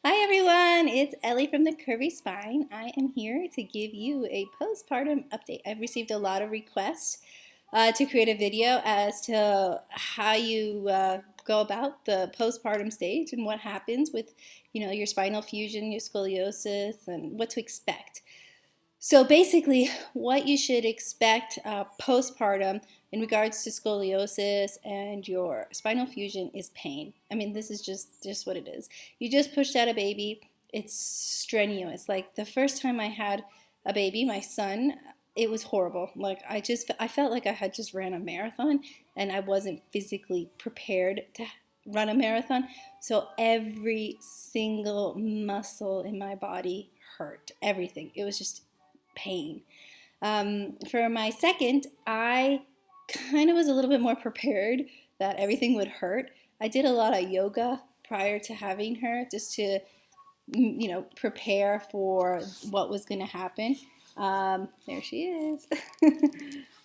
Hi everyone, it's Ellie from the Curvy Spine. I am here to give you a postpartum update. I've received a lot of requests to create a video as to how you go about the postpartum stage and what happens with, your spinal fusion, your scoliosis, and what to expect. So basically, what you should expect postpartum in regards to scoliosis and your spinal fusion is pain. I mean, this is just what it is. You just pushed out a baby. It's strenuous. Like the first time I had a baby, my son, it was horrible. Like I felt like I had just ran a marathon and I wasn't physically prepared to run a marathon. So every single muscle in my body hurt. Everything. It was just pain. For my second, I kind of was a little bit more prepared that everything would hurt. I did a lot of yoga prior to having her just to, prepare for what was going to happen. There she is.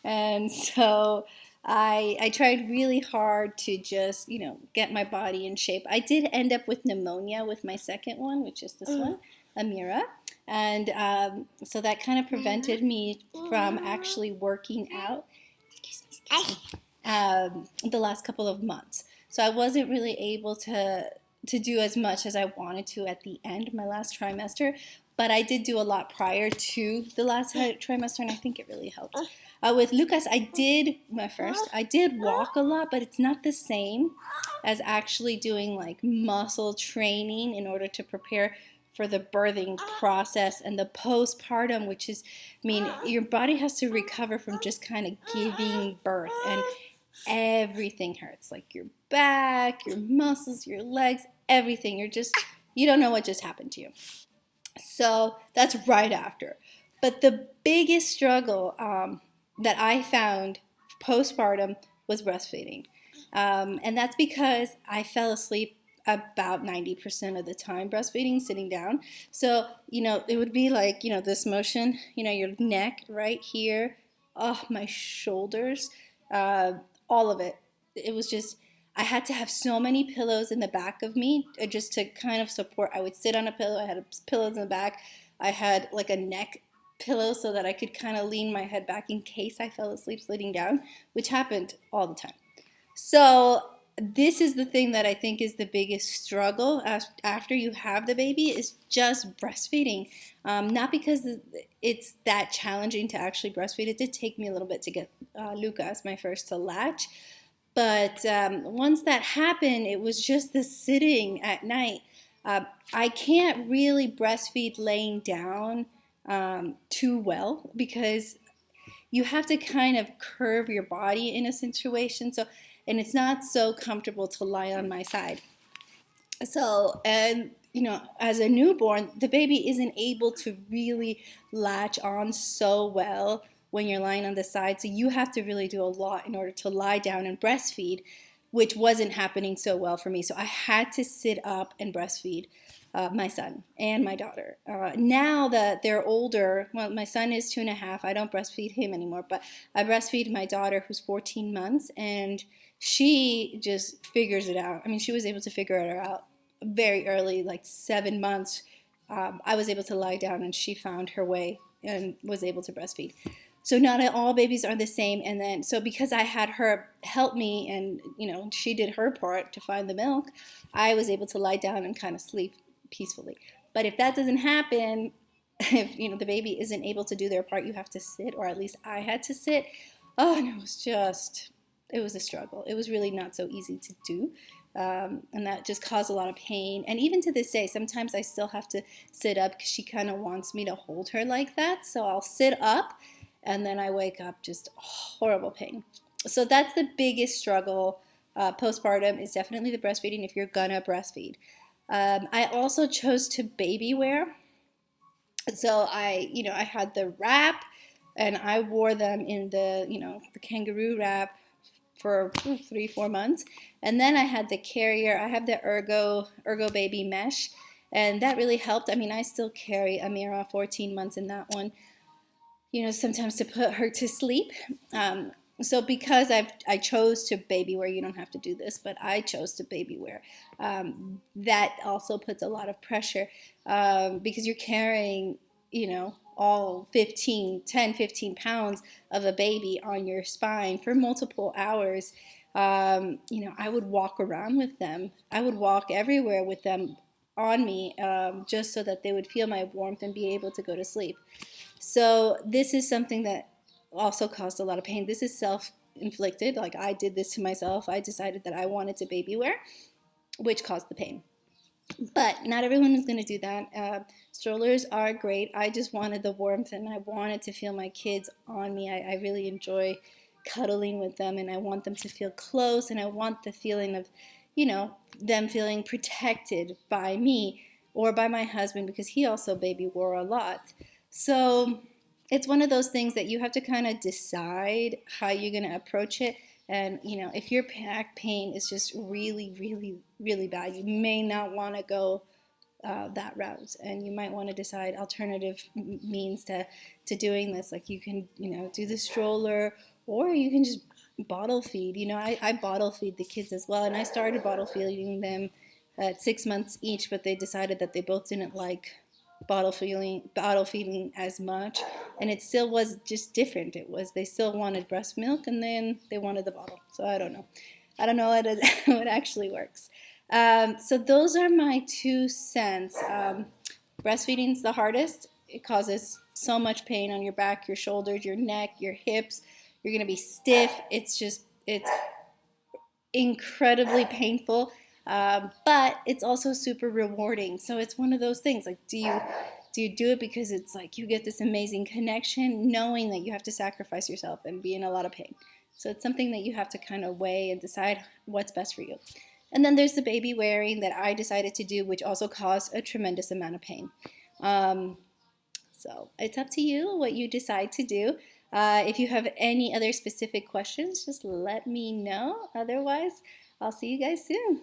And so I tried really hard to just, get my body in shape. I did end up with pneumonia with my second one, which is this one, Amira. And so that kind of prevented me from actually working out, the last couple of months. So I wasn't really able to do as much as I wanted to at the end, my last trimester. But I did do a lot prior to the last trimester, and I think it really helped. With Lucas, I did walk a lot, but it's not the same as actually doing like muscle training in order to prepare for the birthing process and the postpartum, which is, your body has to recover from just kind of giving birth, and everything hurts, like your back, your muscles, your legs, everything. You don't know what just happened to you. So that's right after. But the biggest struggle that I found postpartum was breastfeeding. And that's because I fell asleep about 90% of the time breastfeeding, sitting down. So, it would be like, this motion, your neck right here, oh, my shoulders, all of it. It was just, I had to have so many pillows in the back of me just to kind of support. I would sit on a pillow. I had pillows in the back. I had like a neck pillow so that I could kind of lean my head back in case I fell asleep sitting down, which happened all the time. So this is the thing that I think is the biggest struggle after you have the baby is just breastfeeding. Not because it's that challenging to actually breastfeed. It did take me a little bit to get Lucas, my first, to latch. But once that happened, it was just the sitting at night. I can't really breastfeed laying down too well because you have to kind of curve your body in a situation. And it's not so comfortable to lie on my side. So, and as a newborn, the baby isn't able to really latch on so well when you're lying on the side. So you have to really do a lot in order to lie down and breastfeed, which wasn't happening so well for me. So I had to sit up and breastfeed my son and my daughter. Now that they're older, well, my son is 2.5. I don't breastfeed him anymore, but I breastfeed my daughter who's 14 months, and she just figures it out. I mean, she was able to figure it out very early, like 7 months. I was able to lie down, and she found her way and was able to breastfeed. So not all babies are the same. And then, so because I had her help me and, she did her part to find the milk, I was able to lie down and kind of sleep peacefully. But if that doesn't happen, if, the baby isn't able to do their part, you have to sit, or at least I had to sit. Oh, and it was a struggle. It was really not so easy to do. And that just caused a lot of pain. And even to this day, sometimes I still have to sit up because she kind of wants me to hold her like that. So I'll sit up and then I wake up just horrible pain. So that's the biggest struggle postpartum is definitely the breastfeeding if you're gonna breastfeed. I also chose to baby wear. So I had the wrap and I wore them in the kangaroo wrap for 3-4 months. And then I had the carrier. I have the Ergo Baby mesh, and that really helped. I mean, I still carry Amira 14 months in that one, sometimes to put her to sleep. So because I chose to baby wear, you don't have to do this, but I chose to baby wear. That also puts a lot of pressure because you're carrying, all 15 pounds of a baby on your spine for multiple hours. I would walk around with them. I would walk everywhere with them on me, just so that they would feel my warmth and be able to go to sleep. So this is something that also caused a lot of pain. This is self-inflicted. Like I did this to myself. I decided that I wanted to baby wear, which caused the pain. But not everyone is going to do that. Strollers are great. I just wanted the warmth and I wanted to feel my kids on me. I really enjoy cuddling with them and I want them to feel close and I want the feeling of, them feeling protected by me or by my husband because he also baby wore a lot. So it's one of those things that you have to kind of decide how you're going to approach it. And if your back pain is just really, really, really bad, you may not want to go that route, and you might want to decide alternative means to doing this. Like you can, do the stroller, or you can just bottle feed. I bottle feed the kids as well, and I started bottle feeding them at 6 months each, but they decided that they both didn't like bottle feeding as much, and it still was just different. It was they still wanted breast milk and then they wanted the bottle. So I don't know what what actually works. So those are my 2 cents. Breastfeeding's the hardest. It causes so much pain on your back, your shoulders, your neck, your hips. You're gonna be stiff. It's incredibly painful, but it's also super rewarding. So it's one of those things. Like, do you do it because it's like you get this amazing connection, knowing that you have to sacrifice yourself and be in a lot of pain? So it's something that you have to kind of weigh and decide what's best for you. And then there's the baby wearing that I decided to do, which also caused a tremendous amount of pain. Um, so it's up to you what you decide to do. If you have any other specific questions, just let me know. Otherwise, I'll see you guys soon.